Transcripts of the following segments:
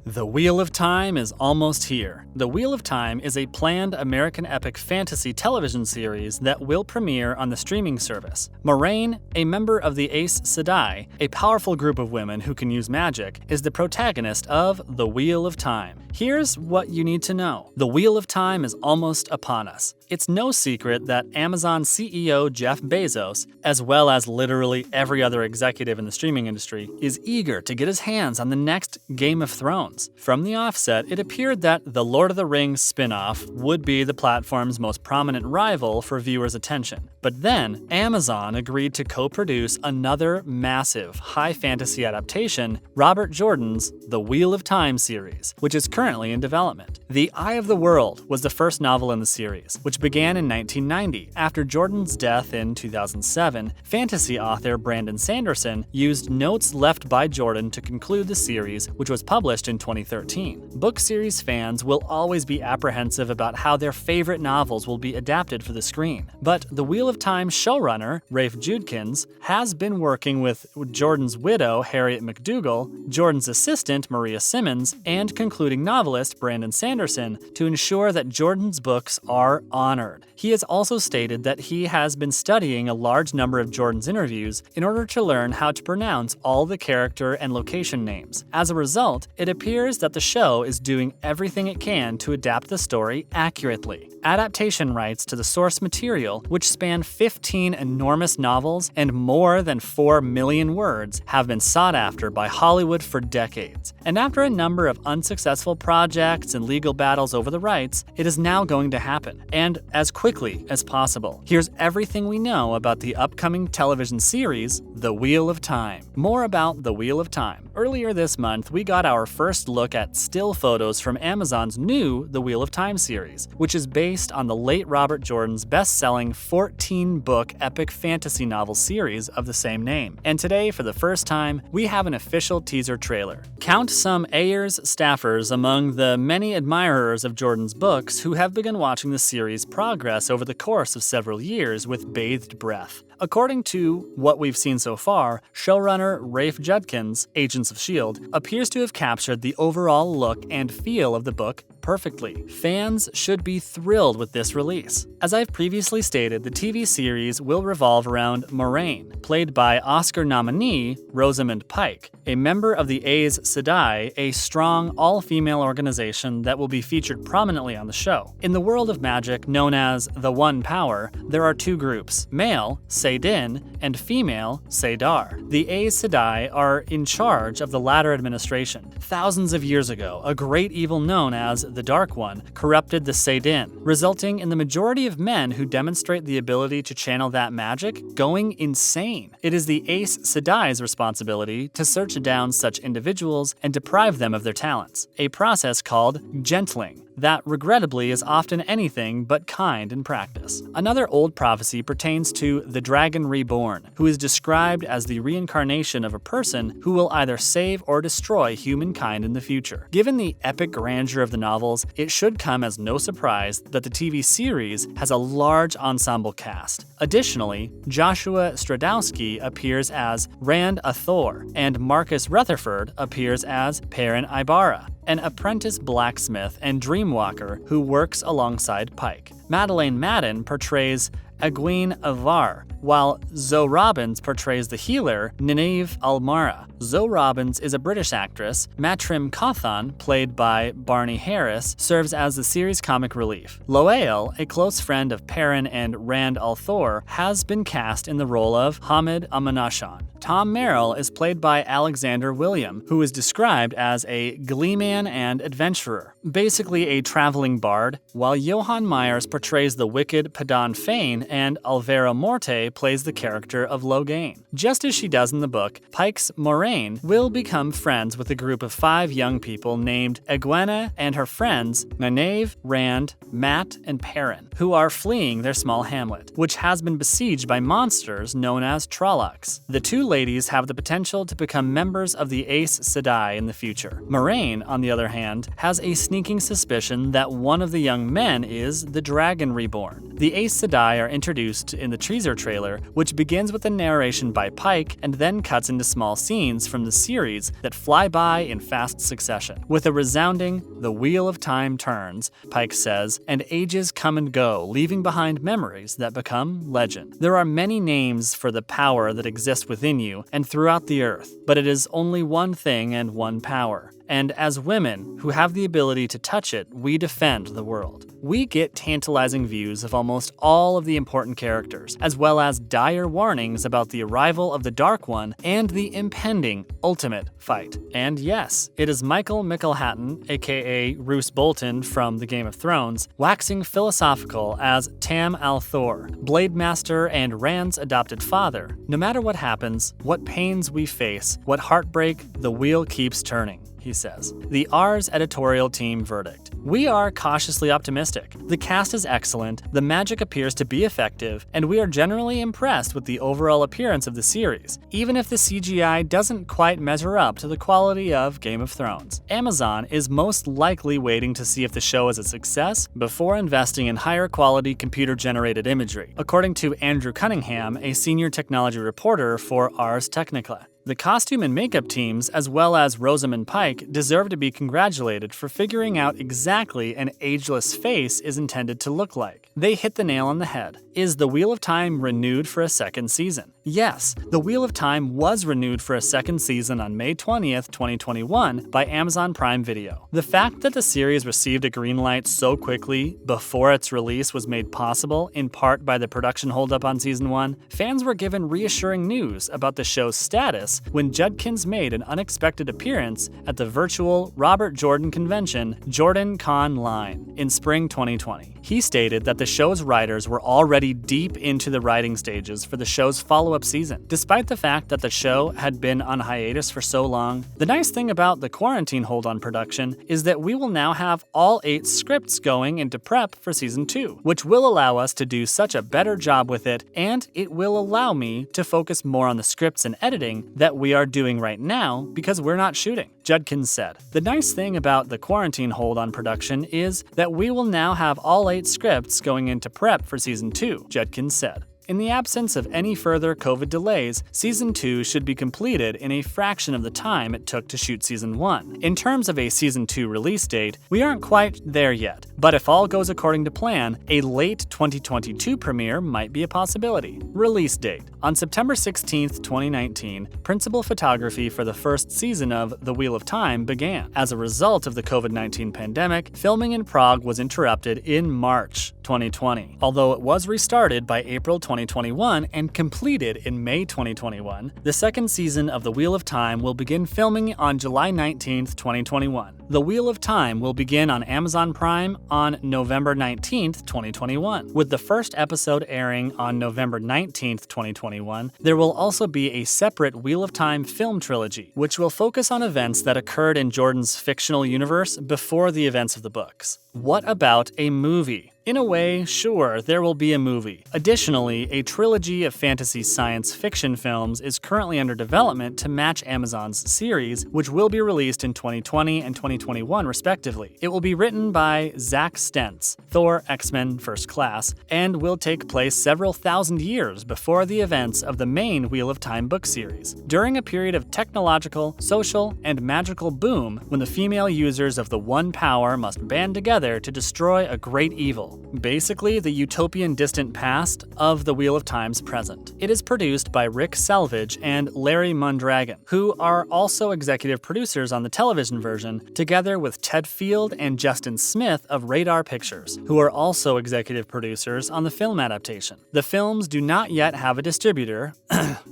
The Wheel of Time is almost here. The Wheel of Time is a planned American epic fantasy television series that will premiere on the streaming service. Moiraine, a member of the Aes Sedai, a powerful group of women who can use magic, is the protagonist of The Wheel of Time. Here's what you need to know. The Wheel of Time is almost upon us. It's no secret that Amazon CEO Jeff Bezos, as well as literally every other executive in the streaming industry, is eager to get his hands on the next Game of Thrones. From the offset, it appeared that the Lord of the Rings spin-off would be the platform's most prominent rival for viewers' attention. But then, Amazon agreed to co-produce another massive high fantasy adaptation, Robert Jordan's The Wheel of Time series, which is currently in development. The Eye of the World was the first novel in the series, which began in 1990. After Jordan's death in 2007, fantasy author Brandon Sanderson used notes left by Jordan to conclude the series, which was published in 2013. Book series fans will always be apprehensive about how their favorite novels will be adapted for the screen. But The Wheel of Time showrunner, Rafe Judkins, has been working with Jordan's widow, Harriet McDougal, Jordan's assistant, Maria Simmons, and concluding novelist, Brandon Sanderson, to ensure that Jordan's books are honored. He has also stated that he has been studying a large number of Jordan's interviews in order to learn how to pronounce all the character and location names. As a result, it appears that the show is doing everything it can to adapt the story accurately. Adaptation rights to the source material, which span 15 enormous novels and more than 4 million words, have been sought after by Hollywood for decades. And after a number of unsuccessful projects and legal battles over the rights, it is now going to happen, and as quickly as possible. Here's everything we know about the upcoming television series, The Wheel of Time. More about The Wheel of Time. Earlier this month, we got our first look at still photos from Amazon's new The Wheel of Time series, which is based on the late Robert Jordan's best-selling 14-book epic fantasy novel series of the same name. And today, for the first time, we have an official teaser trailer. Count some Ayers staffers among the many admirers of Jordan's books who have begun watching the series' progress over the course of several years with bated breath. According to what we've seen so far, showrunner Rafe Judkins, Agents of S.H.I.E.L.D., appears to have captured the overall look and feel of the book perfectly. Fans should be thrilled with this release. As I've previously stated, the TV series will revolve around Moiraine, played by Oscar nominee Rosamund Pike, a member of the Aes Sedai, a strong all-female organization that will be featured prominently on the show. In the world of magic known as the One Power, there are two groups, male, Saidin, and female, Saidar. The Aes Sedai are in charge of the latter administration. Thousands of years ago, a great evil known as the Dark One corrupted the Saidin, resulting in the majority of men who demonstrate the ability to channel that magic going insane. It is the Aes Sedai's responsibility to search down such individuals and deprive them of their talents, a process called gentling that regrettably is often anything but kind in practice. Another old prophecy pertains to the Dragon Reborn, who is described as the reincarnation of a person who will either save or destroy humankind in the future. Given the epic grandeur of the novels, it should come as no surprise that the TV series has a large ensemble cast. Additionally, Joshua Stradowski appears as Rand Athor, and Marcus Rutherford appears as Perrin Ibarra, an apprentice blacksmith and dreamwalker who works alongside Pike. Madeleine Madden portrays Egwene Avar, while Zoe Robbins portrays the healer Nynaeve Almara. Zoe Robbins is a British actress. Matrim Cawthon, played by Barney Harris, serves as the series' comic relief. Loeal, a close friend of Perrin and Rand al'Thor, has been cast in the role of Hamid Amanashan. Tom Merrill is played by Alexander William, who is described as a gleeman and adventurer, basically a traveling bard, while Johann Myers portrays the wicked Padan Fane and Alvaro Morte plays the character of Logain. Just as she does in the book, Pike's Moiraine will become friends with a group of 5 young people named Egwene and her friends Nynaeve, Rand, Matt, and Perrin, who are fleeing their small hamlet, which has been besieged by monsters known as Trollocs. The two ladies have the potential to become members of the Aes Sedai in the future. Moiraine, on the other hand, has a sneaking suspicion that one of the young men is the Dragon Reborn. The Aes Sedai are introduced in the teaser trailer, which begins with a narration by Pike and then cuts into small scenes from the series that fly by in fast succession. With a resounding, "The wheel of time turns," Pike says, "and ages come and go, leaving behind memories that become legend. There are many names for the power that exists within you and throughout the earth, but it is only one thing and one power. And as women who have the ability to touch it, we defend the world." We get tantalizing views of almost all of the important characters, as well as dire warnings about the arrival of the Dark One and the impending ultimate fight. And yes, it is Michael Michelhatton, aka Roose Bolton from the Game of Thrones, waxing philosophical as Tam Al'Thor, Blade Master and Rand's adopted father. No matter what happens, what pains we face, what heartbreak, the wheel keeps turning, he says. The R's editorial team verdict: we are cautiously optimistic. The cast is excellent, the magic appears to be effective, and we are generally impressed with the overall appearance of the series, even if the CGI doesn't quite measure up to the quality of Game of Thrones. Amazon is most likely waiting to see if the show is a success before investing in higher quality computer-generated imagery, according to Andrew Cunningham, a senior technology reporter for Ars Technica. The costume and makeup teams, as well as Rosamund Pike, deserve to be congratulated for figuring out exactly an ageless face is intended to look like. They hit the nail on the head. Is The Wheel of Time renewed for a second season? Yes, The Wheel of Time was renewed for a second season on May 20th, 2021 by Amazon Prime Video. The fact that the series received a green light so quickly before its release was made possible in part by the production holdup on Season 1. Fans were given reassuring news about the show's status when Judkins made an unexpected appearance at the virtual Robert Jordan convention, Jordan Con Line, in spring 2020. He stated that the show's writers were already deep into the writing stages for the show's follow-up season. Despite the fact that the show had been on hiatus for so long, the nice thing about the quarantine hold on production is that we will now have all 8 scripts going into prep for Season 2, which will allow us to do such a better job with it, and it will allow me to focus more on the scripts and editing that we are doing right now because we're not shooting, Judkins said. The nice thing about the quarantine hold on production is that we will now have all 8 scripts going into prep for Season 2, Judkins said. In the absence of any further COVID delays, Season 2 should be completed in a fraction of the time it took to shoot Season 1. In terms of a Season 2 release date, we aren't quite there yet, but if all goes according to plan, a late 2022 premiere might be a possibility. Release date: on September 16th, 2019, principal photography for the first season of The Wheel of Time began. As a result of the COVID-19 pandemic, filming in Prague was interrupted in March 2020. Although it was restarted by April 2021 and completed in May 2021, the second season of The Wheel of Time will begin filming on July 19th, 2021. The Wheel of Time will begin on Amazon Prime on November 19th, 2021. With the first episode airing on November 19th, 2021, there will also be a separate Wheel of Time film trilogy, which will focus on events that occurred in Jordan's fictional universe before the events of the books. What about a movie? In a way, sure, there will be a movie. Additionally, a trilogy of fantasy science fiction films is currently under development to match Amazon's series, which will be released in 2020 and 2021 respectively. It will be written by Zack Stentz, Thor: X-Men First Class, and will take place several thousand years before the events of the main Wheel of Time book series, during a period of technological, social, and magical boom when the female users of the One Power must band together to destroy a great evil. Basically, the utopian distant past of the Wheel of Time's present. It is produced by Rick Selvage and Larry Mondragon, who are also executive producers on the television version, together with Ted Field and Justin Smith of Radar Pictures, who are also executive producers on the film adaptation. The films do not yet have a distributor,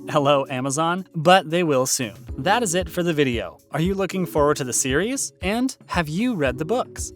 hello Amazon, but they will soon. That is it for the video. Are you looking forward to the series? And have you read the books?